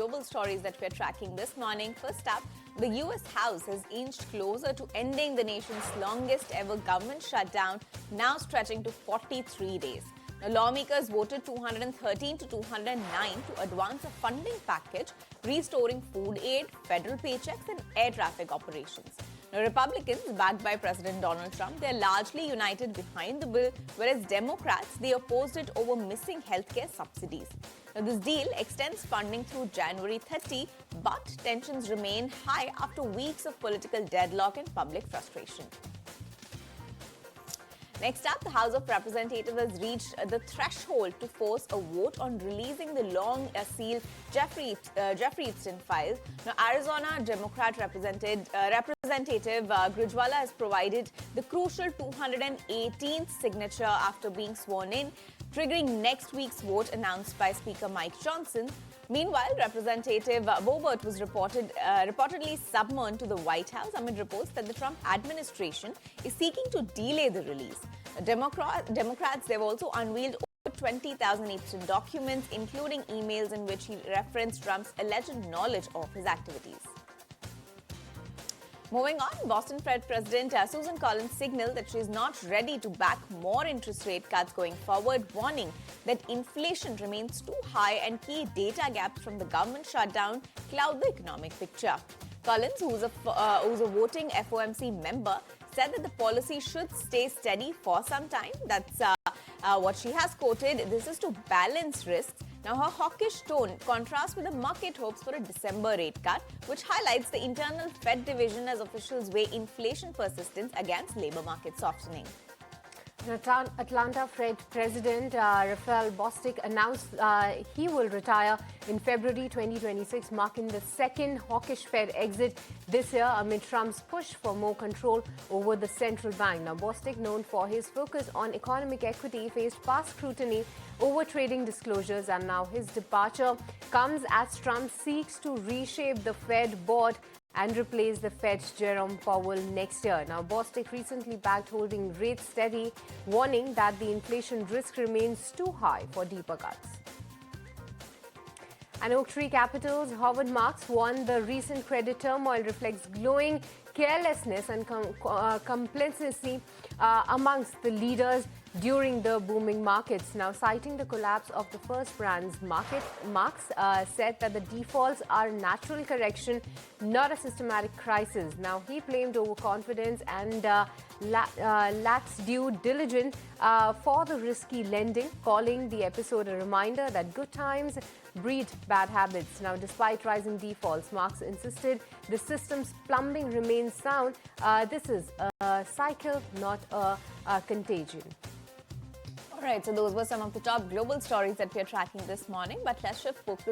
global stories that we're tracking this morning. First up, the US House has inched closer to ending the nation's longest ever government shutdown, now stretching to 43 days. Now, lawmakers voted 213 to 209 to advance a funding package restoring food aid, federal paychecks and air traffic operations. Now, Republicans, backed by President Donald Trump, they're largely united behind the bill, whereas Democrats, they opposed it over missing healthcare subsidies. Now, this deal extends funding through January 30, but tensions remain high after weeks of political deadlock and public frustration. Next up, the House of Representatives has reached the threshold to force a vote on releasing the long-sealed Jeffrey Epstein files. Now, Arizona Democrat Representative Grijwala has provided the crucial 218th signature after being sworn in, triggering next week's vote announced by Speaker Mike Johnson. Meanwhile, Representative Boebert was reportedly summoned to the White House amid reports that the Trump administration is seeking to delay the release. Democrats, they've also unveiled over 20,000 Epstein documents, including emails in which he referenced Trump's alleged knowledge of his activities. Moving on, Boston Fed President Susan Collins signaled that she is not ready to back more interest rate cuts going forward, warning that inflation remains too high and key data gaps from the government shutdown cloud the economic picture. Collins, who's a voting FOMC member, said that the policy should stay steady for some time. That's what she has quoted. This is to balance risks. Now, her hawkish tone contrasts with the market hopes for a December rate cut, which highlights the internal Fed division as officials weigh inflation persistence against labor market softening. Atlanta Fed President Raphael Bostic announced he will retire in February 2026, marking the second hawkish Fed exit this year amid Trump's push for more control over the central bank. Now, Bostic, known for his focus on economic equity, faced past scrutiny over trading disclosures, and now his departure comes as Trump seeks to reshape the Fed board and replace the Fed's Jerome Powell next year. Now, Bostic recently backed holding rates steady, warning that the inflation risk remains too high for deeper cuts. And Oaktree Capital's Howard Marks warned the recent credit turmoil reflects growing carelessness and complacency amongst the leaders during the booming markets. Now, citing the collapse of the First Brands market, Marks said that the defaults are natural correction, not a systematic crisis. Now, he blamed overconfidence and lax due diligence for the risky lending, calling the episode a reminder that good times breed bad habits. Now, despite rising defaults, Marks insisted the system's plumbing remains sound. This is a cycle, not a contagion. All right, so those were some of the top global stories that we are tracking this morning, but let's shift focus